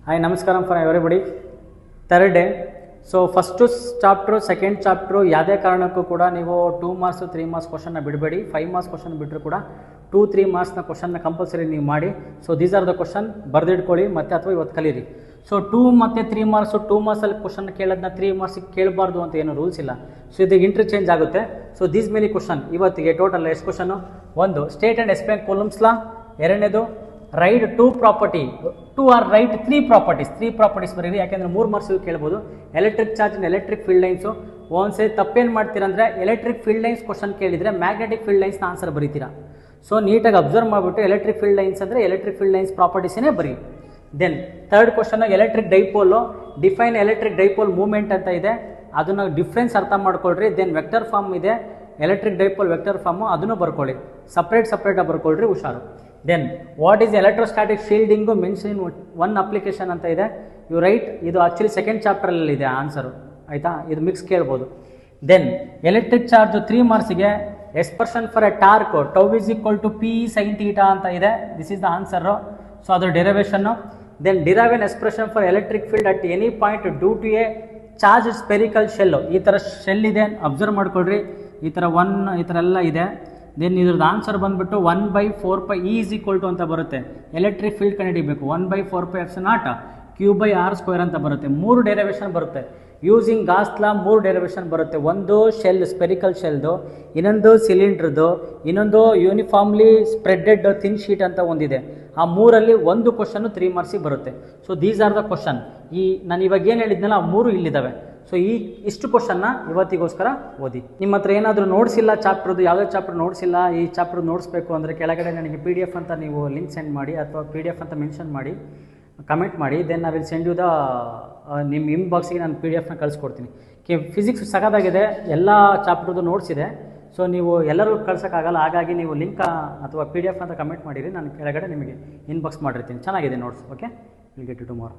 Hi, Namaskaram for everybody. Third day. So first chapter second chapter ಯಾವುದೇ ಕಾರಣಕ್ಕೂ ಕೂಡ ನೀವು 2 ಮಾರ್ಕ್ಸ್ 3 ಮಾರ್ಕ್ಸ್ ಕ್ವಶನ್ನ ಬಿಡಬೇಡಿ. 5 ಮಾರ್ಕ್ಸ್ ಕ್ವಶನ್ ಬಿಟ್ಟರು ಕೂಡ 2-3 ಮಾರ್ಕ್ಸ್ನ ಕ್ವಶನ್ನ ಕಂಪಲ್ಸರಿ ನೀವು ಮಾಡಿ. So these are the question ಬರೆದಿಟ್ಕೊಳ್ಳಿ ಮತ್ತೆ ಅಥವಾ ಇವತ್ತು ಕಲೀರಿ. ಸೊ 2 ಮತ್ತು 3 ಮಾರ್ಕ್ಸು 2 ಮಾರ್ಕ್ಸಲ್ಲಿ ಕ್ವಶನ್ ಕೇಳೋದನ್ನ 3 ಮಾರ್ಕ್ಸಿಗೆ ಕೇಳಬಾರ್ದು ಅಂತ ಏನು ರೂಲ್ಸ್ ಇಲ್ಲ. ಸೊ ಇದು ಇಂಟರ್ಚೇಂಜ್ ಆಗುತ್ತೆ. ಸೊ ದೀಸ್ ಮೇಲೆ ಕ್ವಶನ್ ಇವತ್ತಿಗೆ ಟೋಟಲ್ ಎಷ್ಟು ಕ್ವಶನು? ಒಂದು, state and explain Coulomb's law. ಎರಡನೇದು, write 2 property 2 or write 3 properties ಬರೀರಿ, ಯಾಕೆಂದರೆ 3 ಮಾರ್ಕ್ಸಿಗೆ ಕೇಳ್ಬೋದು. Electric charge and electric field lines. ಒಂದ್ಸರಿ ತಪ್ಪೇನು ಮಾಡ್ತೀರಂದರೆ ಎಲೆಕ್ಟ್ರಿಕ್ ಫೀಲ್ಡ್ ಲೈನ್ಸ್ ಕ್ವಶನ್ ಕೇಳಿದರೆ ಮ್ಯಾಗ್ನೆಟಿಕ್ ಫೀಲ್ಡ್ ಲೈನ್ಸ್ನ ಆನ್ಸರ್ ಬರೀತೀರಾ. ಸೊ ನೀಟಾಗಿ ಅಬ್ಸರ್ವ್ ಮಾಡಿಬಿಟ್ಟು ಎಲೆಕ್ಟ್ರಿಕ್ ಫೀಲ್ಡ್ ಲೈನ್ಸ್ ಅಂದರೆ ಎಲೆಕ್ಟ್ರಿಕ್ ಫೀಲ್ಡ್ ಲೈನ್ಸ್ ಪ್ರಾಪರ್ಟೀಸೇ ಬರೀ. Then third question, electric dipole. Define electric dipole movement ಅಂತ ಇದೆ, ಅದನ್ನು ಡಿಫ್ರೆನ್ಸ್ ಅರ್ಥ ಮಾಡ್ಕೊಳ್ರಿ. ದೆನ್ ವೆಕ್ಟರ್ ಫಾರ್ಮ್ ಇದೆ, ಎಲೆಕ್ಟ್ರಿಕ್ ಡೈಪೋಲ್ ವೆಕ್ಟರ್ ಫಾರ್ಮು, ಅದನ್ನು ಬರ್ಕೊಳ್ಳಿ. ಸಪ್ರೇಟಾಗಿ ಬರ್ಕೊಳ್ರಿ, ಹುಷಾರು. Then what is electrostatic shielding mention one application ಅಂತ ಇದೆ, ಯು ರೈಟ್. ಇದು ಆ್ಯಕ್ಚುಲಿ ಸೆಕೆಂಡ್ ಚಾಪ್ಟರಲ್ಲಿ ಇದೆ ಆನ್ಸರು, ಆಯಿತಾ? ಇದು ಮಿಕ್ಸ್ ಕೇಳ್ಬೋದು. ದೆನ್ ಎಲೆಕ್ಟ್ರಿಕ್ ಚಾರ್ಜು 3 ಮಾರ್ಕ್ಸಿಗೆ expression for a torque tau is equal to P sine theta ಅಂತ ಇದೆ. This is the answer. So ಅದು ಡೆರಿವೇಷನ್ನು. Then derive an expression for electric field at any point due to a charge spherical shell. ಈ ಥರ shell ಇದೆ, observe ಮಾಡ್ಕೊಳ್ರಿ. ಈ ಥರ ಈ ಥರ ಎಲ್ಲ ಇದೆ. ದೆನ್ ಇದ್ರದ್ದು ಆನ್ಸರ್ ಬಂದುಬಿಟ್ಟು 1/4π E ಈಸ್ ಈಕ್ವಲ್ ಟು ಅಂತ ಬರುತ್ತೆ. ಎಲೆಕ್ಟ್ರಿಕ್ ಫೀಲ್ಡ್ ಕಂಡುಹಿಡಿಬೇಕು. 1/4πε0 Q/r² ಅಂತ ಬರುತ್ತೆ. 3 ಡೆರಿವೇಷನ್ ಬರುತ್ತೆ. ಯೂಸಿಂಗ್ ಗಾಸ್ ಲಾ 3 ಡೆರಿವೇಷನ್ ಬರುತ್ತೆ. ಒಂದು ಶೆಲ್, ಸ್ಪೆರಿಕಲ್ ಶೆಲ್ದು, ಇನ್ನೊಂದು ಸಿಲಿಂಡ್ರದ್ದು, ಇನ್ನೊಂದು ಯೂನಿಫಾರ್ಮ್ಲಿ ಸ್ಪ್ರೆಡೆಡ್ ಥಿನ್ ಶೀಟ್ ಅಂತ ಒಂದಿದೆ. ಆ 3ರಲ್ಲಿ ಒಂದು ಕ್ವಶನ್ನು 3 ಮಾರ್ಕ್ಸಿಗೆ ಬರುತ್ತೆ. So these are the question. ನಾನು ಇವಾಗ ಏನು ಹೇಳಿದ್ನಲ್ಲ, ಆ 3 ಇಲ್ಲಿದ್ದಾವೆ. ಸೊ ಇಷ್ಟು ಕ್ವಶನ್ನ ಇವತ್ತಿಗೋಸ್ಕರ ಓದಿ. ನಿಮ್ಮ ಹತ್ರ ಏನಾದರೂ ನೋಟ್ಸಿಲ್ಲ ಚಾಪ್ಟ್ರದ್ದು, ಯಾವುದೇ ಚಾಪ್ಟರ್ ನೋಟ್ಸಿಲ್ಲ, ಈ ಚಾಪ್ಟರ್ ನೋಡಿಸ್ಬೇಕು ಅಂದರೆ ಕೆಳಗಡೆ ನನಗೆ PDF ಅಂತ ನೀವು ಲಿಂಕ್ ಸೆಂಡ್ ಮಾಡಿ, ಅಥವಾ PDF ಅಂತ ಮೆನ್ಷನ್ ಮಾಡಿ, ಕಮೆಂಟ್ ಮಾಡಿ. Then I will send you the ನಿಮ್ಮ ಇನ್ಬಾಕ್ಸಿಗೆ ನಾನು PDF ಕಳಿಸ್ಕೊಡ್ತೀನಿ. ಫಿಸಿಕ್ಸ್ ಸಖತ್ತಾಗಿದೆ, ಎಲ್ಲ ಚಾಪ್ಟರ್ದು ನೋಟ್ಸ್ ಇದೆ. ಸೊ ನೀವು ಎಲ್ಲರೂ ಕಳ್ಸೋಕ್ಕಾಗಲ್ಲ, ಹಾಗಾಗಿ ನೀವು ಲಿಂಕ್ ಅಥವಾ PDF ಅಂತ ಕಮೆಂಟ್ ಮಾಡಿರಿ, ನಾನು ಕೆಳಗಡೆ ನಿಮಗೆ ಇನ್ಬಾಕ್ಸ್ ಮಾಡಿರ್ತೀನಿ. ಚೆನ್ನಾಗಿದೆ notes. Okay, will get you tomorrow.